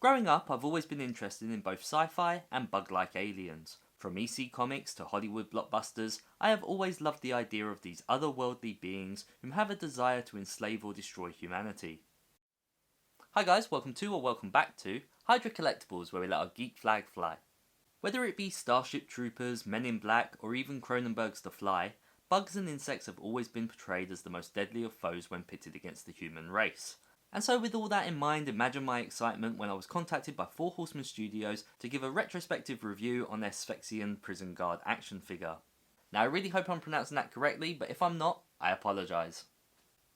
Growing up, I've always been interested in both sci-fi and bug-like aliens. From EC comics to Hollywood blockbusters, I have always loved the idea of these otherworldly beings who have a desire to enslave or destroy humanity. Hi guys, welcome to or welcome back to Hydra Collectables, where we let our geek flag fly. Whether it be Starship Troopers, Men in Black, or even Cronenberg's The Fly, bugs and insects have always been portrayed as the most deadly of foes when pitted against the human race. And so with all that in mind, imagine my excitement when I was contacted by Four Horsemen Studios to give a retrospective review on their Sphexian Prison Guard action figure. Now I really hope I'm pronouncing that correctly, but if I'm not, I apologise.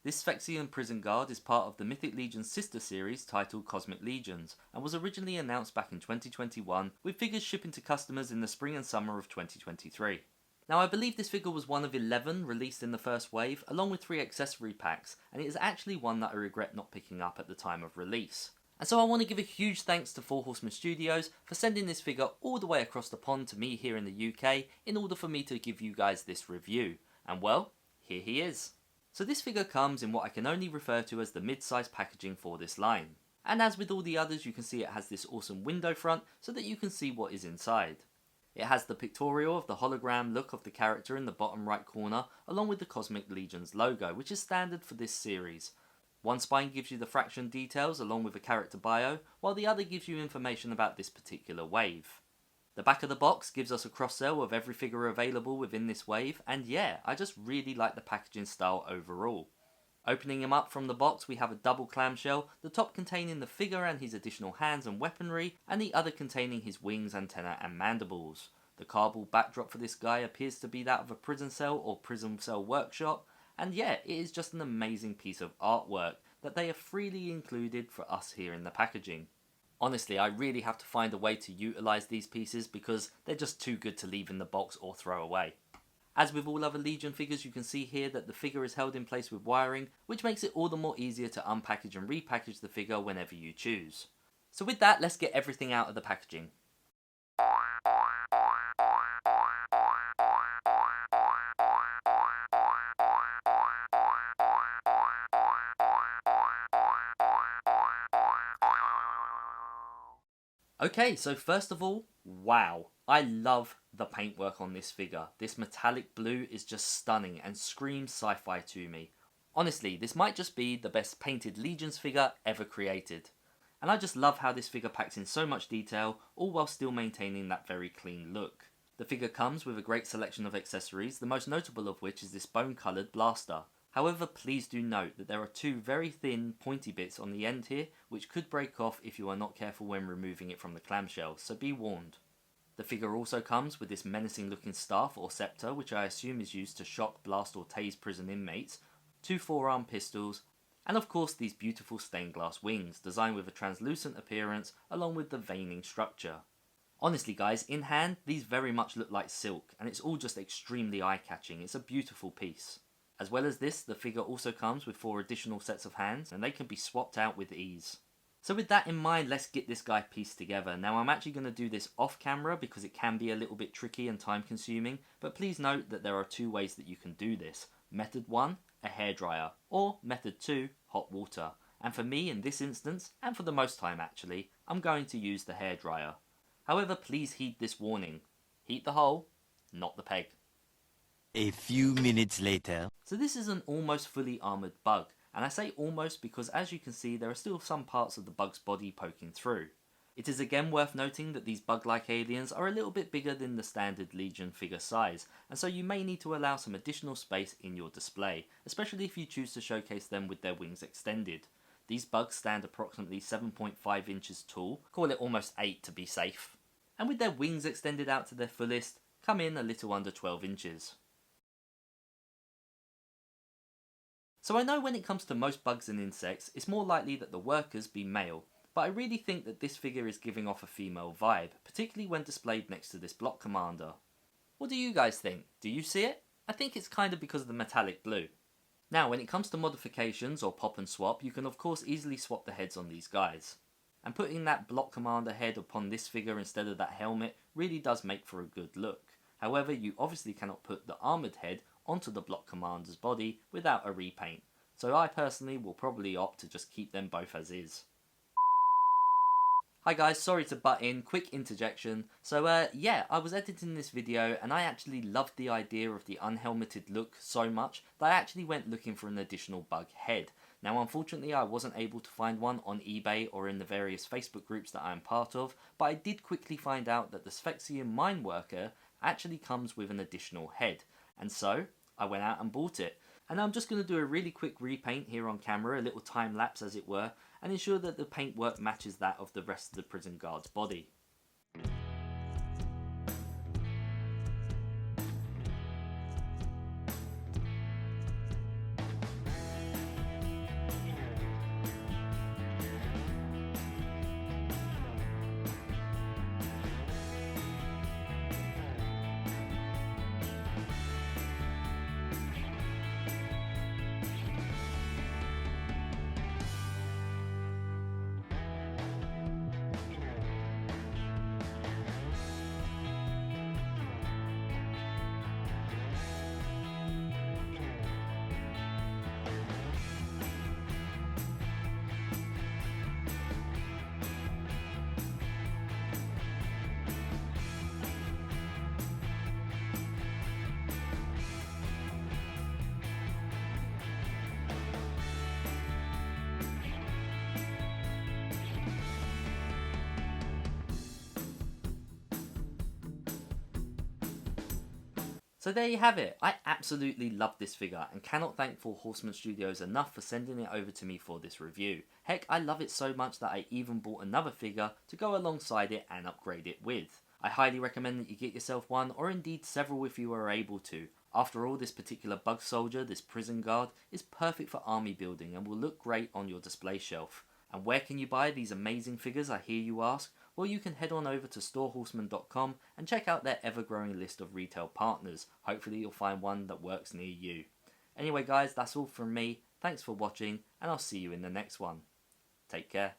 This Sphexian Prison Guard is part of the Mythic Legions sister series titled Cosmic Legions, and was originally announced back in 2021, with figures shipping to customers in the spring and summer of 2023. Now I believe this figure was one of 11 released in the first wave, along with 3 accessory packs, and it is actually one that I regret not picking up at the time of release. And so I want to give a huge thanks to Four Horsemen Studios for sending this figure all the way across the pond to me here in the UK in order for me to give you guys this review. And well, here he is. So this figure comes in what I can only refer to as the mid-size packaging for this line. And as with all the others, you can see it has this awesome window front so that you can see what is inside. It has the pictorial of the hologram look of the character in the bottom right corner, along with the Cosmic Legions logo, which is standard for this series. One spine gives you the fraction details along with a character bio, while the other gives you information about this particular wave. The back of the box gives us a cross-sell of every figure available within this wave, and yeah, I just really like the packaging style overall. Opening him up from the box, we have a double clamshell, the top containing the figure and his additional hands and weaponry, and the other containing his wings, antenna and mandibles. The cardboard backdrop for this guy appears to be that of a prison cell or prison cell workshop, and yeah, it is just an amazing piece of artwork that they have freely included for us here in the packaging. Honestly, I really have to find a way to utilise these pieces because they're just too good to leave in the box or throw away. As with all other Legion figures, you can see here that the figure is held in place with wiring, which makes it all the more easier to unpackage and repackage the figure whenever you choose. So with that, let's get everything out of the packaging. Okay, so first of all, wow, I love the paintwork on this figure. This metallic blue is just stunning and screams sci-fi to me. Honestly, this might just be the best painted Legions figure ever created. And I just love how this figure packs in so much detail, all while still maintaining that very clean look. The figure comes with a great selection of accessories, the most notable of which is this bone-coloured blaster. However, please do note that there are 2 very thin, pointy bits on the end here, which could break off if you are not careful when removing it from the clamshell, so be warned. The figure also comes with this menacing looking staff or scepter, which I assume is used to shock, blast or tase prison inmates, 2 forearm pistols, and of course these beautiful stained glass wings, designed with a translucent appearance along with the veining structure. Honestly guys, in hand, these very much look like silk, and it's all just extremely eye-catching. It's a beautiful piece. As well as this, the figure also comes with 4 additional sets of hands, and they can be swapped out with ease. So with that in mind, let's get this guy pieced together. Now I'm actually going to do this off camera because it can be a little bit tricky and time consuming, but please note that there are 2 ways that you can do this. Method 1, a hairdryer, or method 2, hot water. And for me in this instance, and for the most time actually, I'm going to use the hairdryer. However, please heed this warning. Heat the hole, not the peg. A few minutes later. So this is an almost fully armoured bug, and I say almost because as you can see there are still some parts of the bug's body poking through. It is again worth noting that these bug-like aliens are a little bit bigger than the standard Legion figure size, and so you may need to allow some additional space in your display, especially if you choose to showcase them with their wings extended. These bugs stand approximately 7.5 inches tall, call it almost 8 to be safe, and with their wings extended out to their fullest, come in a little under 12 inches. So I know when it comes to most bugs and insects, it's more likely that the workers be male, but I really think that this figure is giving off a female vibe, particularly when displayed next to this block commander. What do you guys think? Do you see it? I think it's kind of because of the metallic blue. Now when it comes to modifications or pop and swap, you can of course easily swap the heads on these guys. And putting that block commander head upon this figure instead of that helmet really does make for a good look. However, you obviously cannot put the armoured head onto the block commander's body without a repaint, so I personally will probably opt to just keep them both as is. Hi guys, sorry to butt in, quick interjection. So yeah, I was editing this video and I actually loved the idea of the unhelmeted look so much that I actually went looking for an additional bug head. Now unfortunately I wasn't able to find one on eBay or in the various Facebook groups that I am part of, but I did quickly find out that the Sphexium Mine Worker actually comes with an additional head. And so, I went out and bought it. And I'm just going to do a really quick repaint here on camera, a little time lapse as it were, and ensure that the paintwork matches that of the rest of the prison guard's body. So there you have it. I absolutely love this figure and cannot thank Four Horsemen Studios enough for sending it over to me for this review. Heck, I love it so much that I even bought another figure to go alongside it and upgrade it with. I highly recommend that you get yourself one, or indeed several if you are able to. After all, this particular bug soldier, this prison guard, is perfect for army building and will look great on your display shelf. And where can you buy these amazing figures, I hear you ask? Well, you can head on over to storehorseman.com and check out their ever-growing list of retail partners. Hopefully you'll find one that works near you. Anyway guys, that's all from me. Thanks for watching, and I'll see you in the next one. Take care.